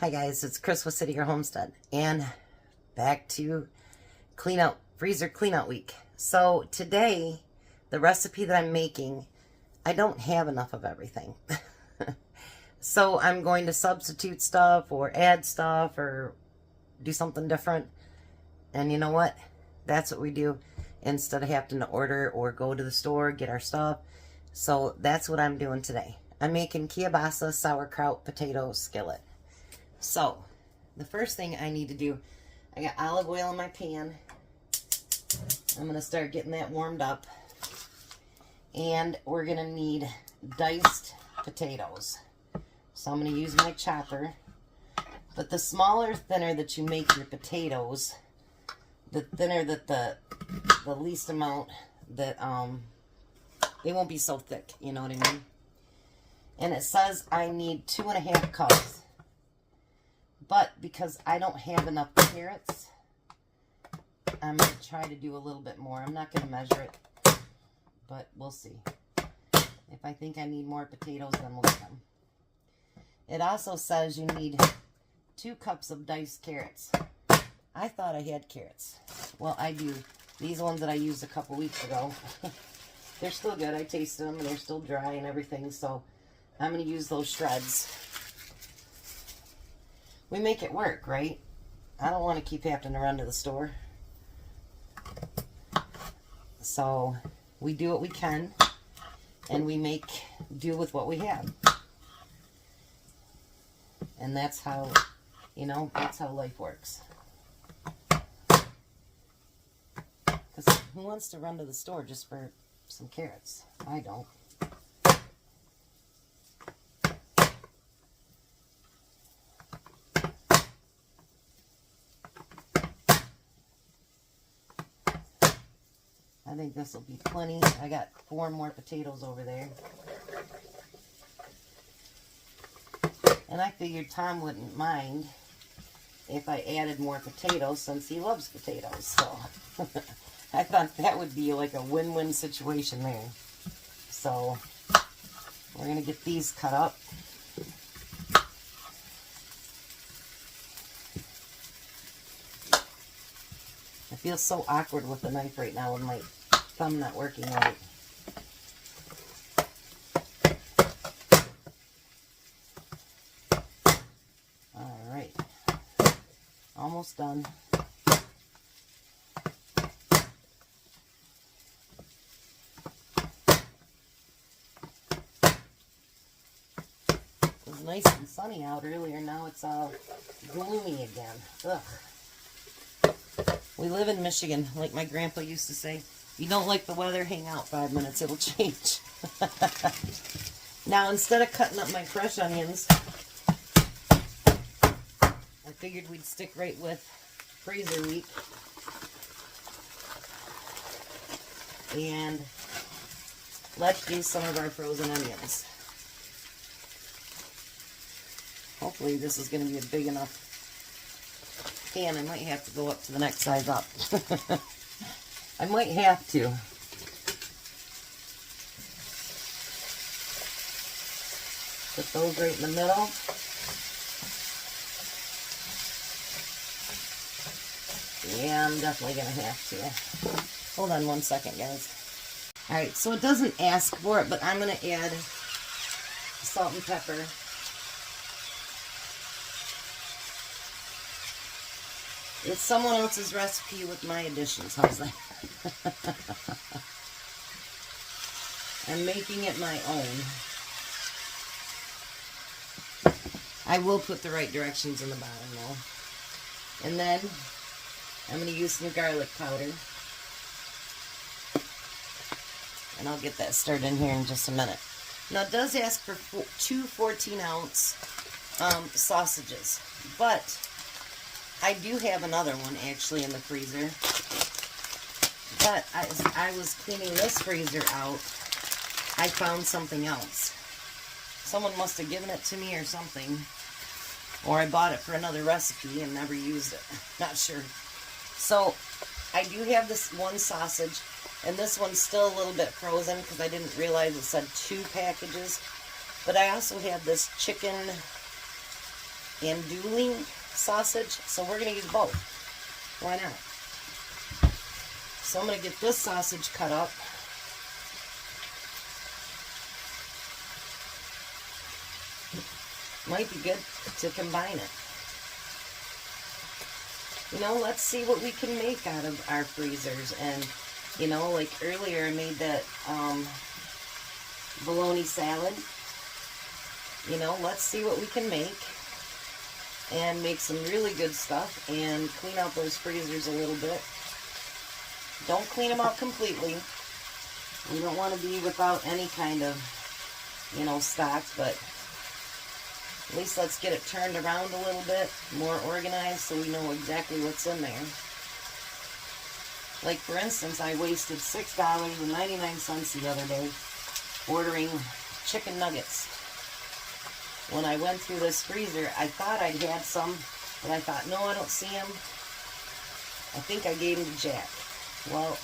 Hi guys, it's Chris with City Your Homestead, and back to freezer clean out week. So today, the recipe that I'm making, I don't have enough of everything. So I'm going to substitute stuff or add stuff or do something different. And you know what? That's what we do instead of having to order or go to the store, get our stuff. So that's what I'm doing today. I'm making Kielbasa sauerkraut potato skillet. So, the first thing I need to do, I got olive oil in my pan. I'm going to start getting that warmed up. And we're going to need diced potatoes. So I'm going to use my chopper. But the smaller, thinner that you make your potatoes, the thinner that the least amount that, they won't be so thick, you know what I mean? And it says I need 2.5 cups. But because I don't have enough carrots, I'm going to try to do a little bit more. I'm not going to measure it, but we'll see. If I think I need more potatoes, then we'll get them. It also says you need 2 cups of diced carrots. I thought I had carrots. Well, I do. These ones that I used a couple weeks ago, they're still good. I tasted them, and they're still dry and everything, so I'm going to use those shreds. We make it work, right? I don't want to keep having to run to the store. So we do what we can, and we make do with what we have. And that's how, you know, that's how life works. Because who wants to run to the store just for some carrots? I don't. I think this will be plenty. I got 4 more potatoes over there. And I figured Tom wouldn't mind if I added more potatoes since he loves potatoes. So I thought that would be like a win-win situation there. So we're going to get these cut up. I feel so awkward with the knife right now with my thumb not working right. Alright. Almost done. It was nice and sunny out earlier. Now it's all gloomy again. Ugh. We live in Michigan, like my grandpa used to say. If you don't like the weather, hang out 5 minutes, it'll change. Now, instead of cutting up my fresh onions, I figured we'd stick right with freezer week. And let's do some of our frozen onions. Hopefully this is going to be a big enough pan. I might have to go up to the next size up. I might have to. Put those right in the middle. Yeah, I'm definitely going to have to. Hold on 1 second, guys. Alright, so it doesn't ask for it, but I'm going to add salt and pepper. It's someone else's recipe with my additions. How's that? I'm making it my own. I will put the right directions in the bottom though. And then I'm going to use some garlic powder. And I'll get that started in here in just a minute. Now it does ask for 2 14-ounce sausages. But I do have another one actually in the freezer, but as I was cleaning this freezer out, I found something else. Someone must have given it to me or something, or I bought it for another recipe and never used it. Not sure. So I do have this one sausage, and this one's still a little bit frozen because I didn't realize it said 2 packages. But I also have this chicken andouille sausage, so we're going to use both. Why not? So I'm going to get this sausage cut up. Might be good to combine it. You know, let's see what we can make out of our freezers. And, you know, like earlier I made that bologna salad. You know, let's see what we can make and make some really good stuff and clean out those freezers a little bit. Don't clean them out completely. We don't want to be without any kind of, you know, stock, but at least let's get it turned around a little bit, more organized, so we know exactly what's in there. Like, for instance, I wasted $6.99 the other day ordering chicken nuggets. When I went through this freezer, I thought I'd had some, but I thought, no, I don't see them. I think I gave them to Jack. Well,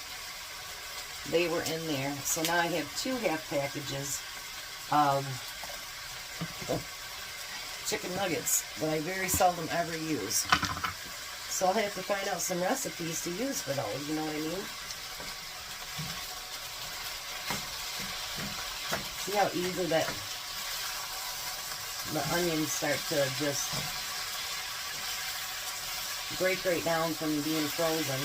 they were in there, so now I have 2 half packages of chicken nuggets that I very seldom ever use. So I'll have to find out some recipes to use for those, you know what I mean? See how easy that the onions start to just break right down from being frozen.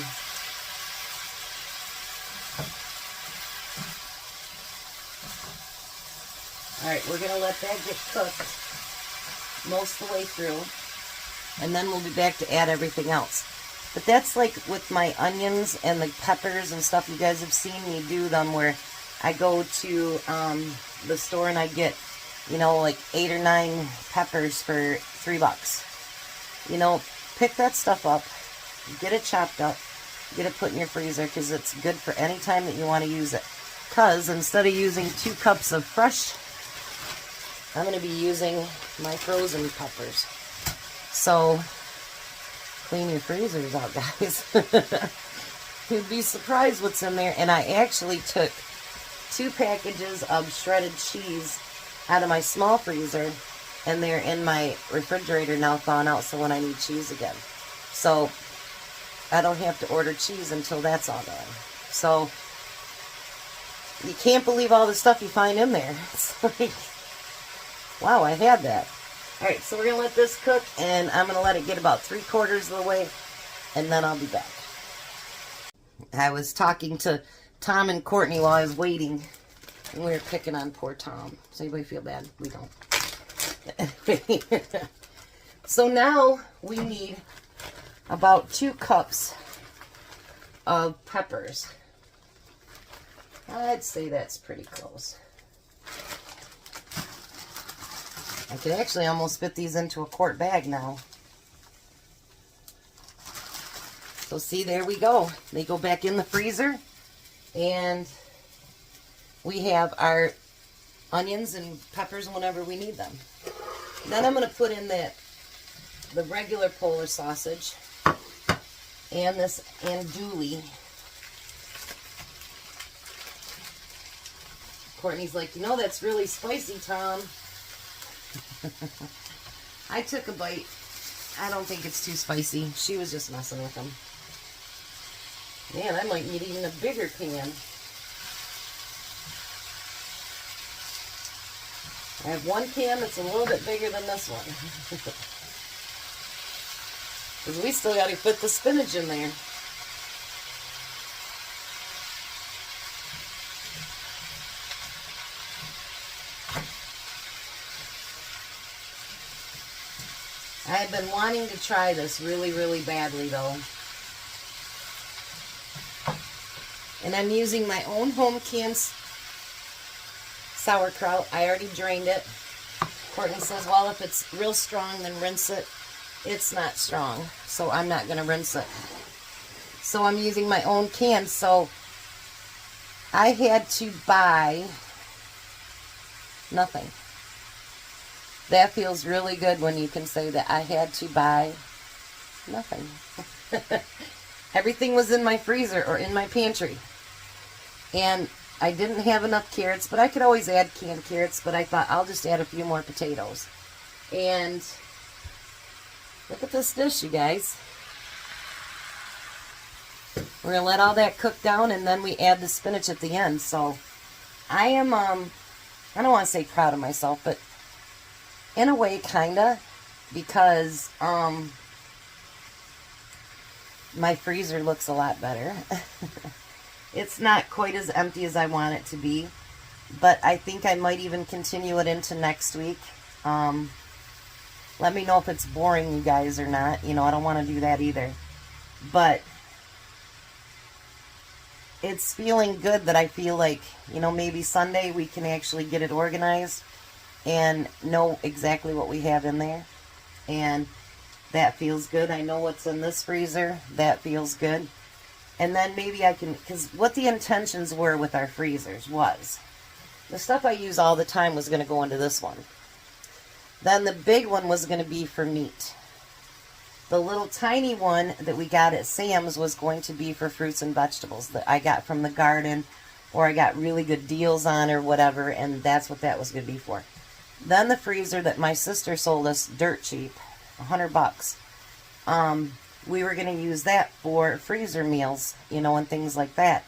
Alright, we're going to let that get cooked most of the way through, and then we'll be back to add everything else. But that's like with my onions and the peppers and stuff. You guys have seen me do them where I go to the store and I get, you know, like 8 or 9 peppers for $3. You know, pick that stuff up, get it chopped up, get it put in your freezer, because it's good for any time that you want to use it. Because instead of using 2 cups of fresh, I'm going to be using my frozen peppers. So, clean your freezers out, guys. You'd be surprised what's in there. And I actually took 2 packages of shredded cheese out of my small freezer, and they're in my refrigerator now thawing out, so when I need cheese again. So, I don't have to order cheese until that's all done. So, you can't believe all the stuff you find in there. It's like, wow, I had that. Alright, so we're going to let this cook, and I'm going to let it get about 3/4 of the way, and then I'll be back. I was talking to Tom and Courtney while I was waiting, and we were picking on poor Tom. Does anybody feel bad? We don't. So now we need about 2 cups of peppers. I'd say that's pretty close. I could actually almost fit these into a quart bag now. So see, there we go. They go back in the freezer, and we have our onions and peppers whenever we need them. Then I'm going to put in the regular Polish sausage and this andouille. Courtney's like, you know, that's really spicy, Tom. I took a bite. I don't think it's too spicy. She was just messing with them. Man, I might need even a bigger pan. I have one pan that's a little bit bigger than this one. Because we still got to put the spinach in there. I've been wanting to try this really, really badly, though. And I'm using my own home canned sauerkraut. I already drained it. Courtney says, well, if it's real strong, then rinse it. It's not strong, so I'm not going to rinse it. So I'm using my own can. So I had to buy nothing. That feels really good when you can say that I had to buy nothing. Everything was in my freezer or in my pantry. And I didn't have enough carrots, but I could always add canned carrots, but I thought I'll just add a few more potatoes. And Look at this dish, you guys. We're going to let all that cook down, and then we add the spinach at the end. So I am, I don't want to say proud of myself, but in a way, kind of, because my freezer looks a lot better. It's not quite as empty as I want it to be, but I think I might even continue it into next week. Let me know if it's boring, you guys, or not. You know, I don't want to do that either. But it's feeling good that I feel like, you know, maybe Sunday we can actually get it organized and know exactly what we have in there. And that feels good. I know what's in this freezer. That feels good. And then maybe I can, because what the intentions were with our freezers was, the stuff I use all the time was going to go into this one. Then the big one was going to be for meat. The little tiny one that we got at Sam's was going to be for fruits and vegetables that I got from the garden, or I got really good deals on, or whatever, and that's what that was going to be for. Then the freezer that my sister sold us dirt cheap, $100. We were going to use that for freezer meals, you know, and things like that.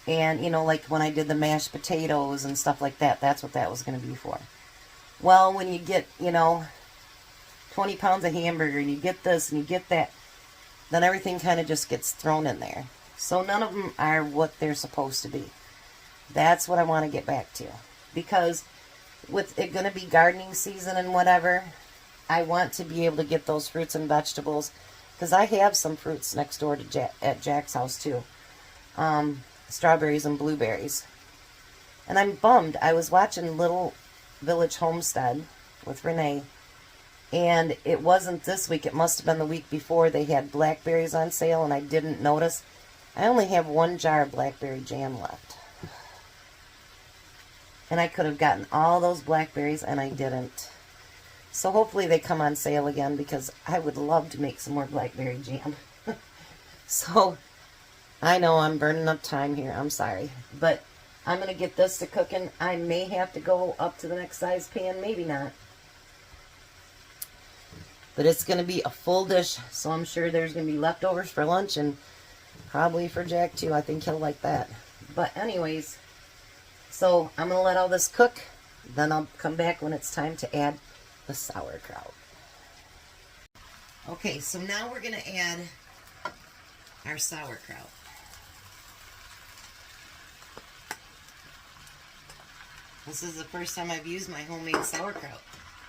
And, you know, like when I did the mashed potatoes and stuff like that, that's what that was going to be for. Well, when you get, you know, 20 pounds of hamburger, and you get this and you get that, then everything kind of just gets thrown in there. So none of them are what they're supposed to be. That's what I want to get back to. Because with it going to be gardening season and whatever, I want to be able to get those fruits and vegetables. Because I have some fruits next door to at Jack's house too. Strawberries and blueberries. And I'm bummed. I was watching Little Village Homestead with Renee, and it wasn't this week. It must have been the week before. They had blackberries on sale, and I didn't notice. I only have 1 jar of blackberry jam left. And I could have gotten all those blackberries, and I didn't. So hopefully they come on sale again, because I would love to make some more blackberry jam. So I know I'm burning up time here. I'm sorry. But I'm going to get this to cooking. I may have to go up to the next size pan. Maybe not. But it's going to be a full dish. So I'm sure there's going to be leftovers for lunch. And probably for Jack too. I think he'll like that. But anyways. So I'm going to let all this cook. Then I'll come back when it's time to add the sauerkraut. Okay. So now we're going to add our sauerkraut. This is the first time I've used my homemade sauerkraut,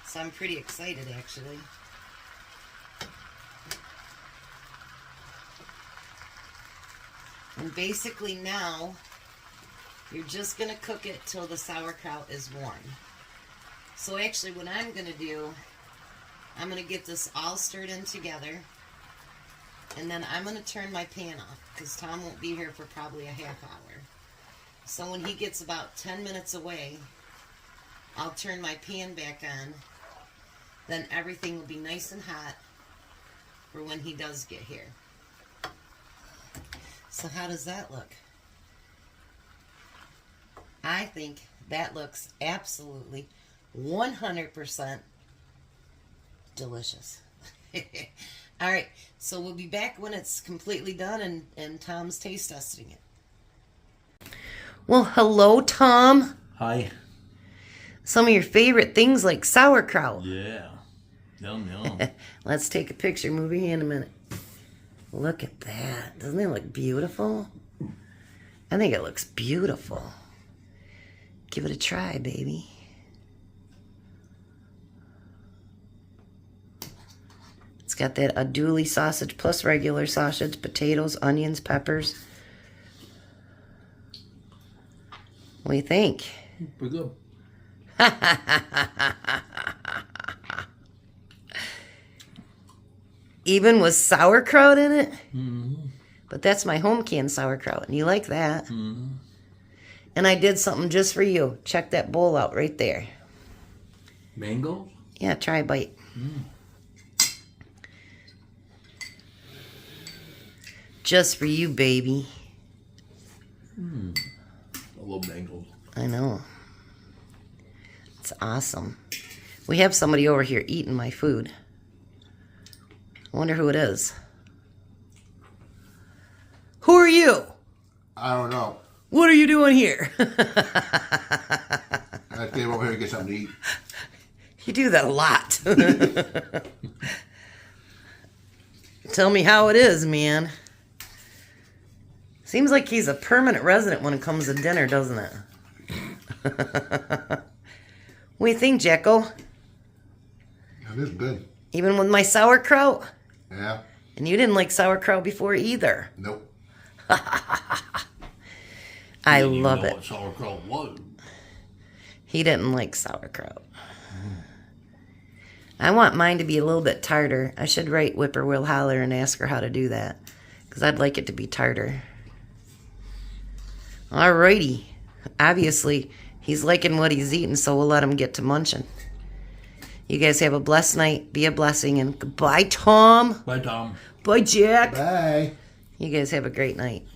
so I'm pretty excited actually. And basically now, you're just going to cook it till the sauerkraut is warm. So actually what I'm going to do, I'm going to get this all stirred in together, and then I'm going to turn my pan off, because Tom won't be here for probably a half hour. So when he gets about 10 minutes away, I'll turn my pan back on. Then everything will be nice and hot for when he does get here. So how does that look? I think that looks absolutely 100% delicious. All right, so we'll be back when it's completely done and Tom's taste testing it. Well, hello, Tom. Hi. Some of your favorite things like sauerkraut. Yeah. Yum, yum. Let's take a picture. Move your hand a minute. Look at that. Doesn't it look beautiful? I think it looks beautiful. Give it a try, baby. It's got that andouille sausage plus regular sausage, potatoes, onions, peppers. What do you think? Pretty good. Even with sauerkraut in it? Mm-hmm. But that's my home canned sauerkraut, and you like that. Mm-hmm. And I did something just for you. Check that bowl out right there. Mangoes? Yeah, try a bite. Mm. Just for you, baby. Mm. I love mangoes. I know. It's awesome. We have somebody over here eating my food. I wonder who it is. Who are you? I don't know. What are you doing here? I came over here to get something to eat. You do that a lot. Tell me how it is, man. Seems like he's a permanent resident when it comes to dinner, doesn't it? What do you think, Jacko? It is good. Even with my sauerkraut? Yeah. And you didn't like sauerkraut before either. Nope. I Didn't even love know it. What sauerkraut was. He didn't like sauerkraut. I want mine to be a little bit tartar. I should write Whippoorwill Holler and ask her how to do that. Because I'd like it to be tartar. Alrighty. Obviously, he's liking what he's eating, so we'll let him get to munching. You guys have a blessed night. Be a blessing. And goodbye, Tom. Bye, Tom. Bye, Jack. Bye. You guys have a great night.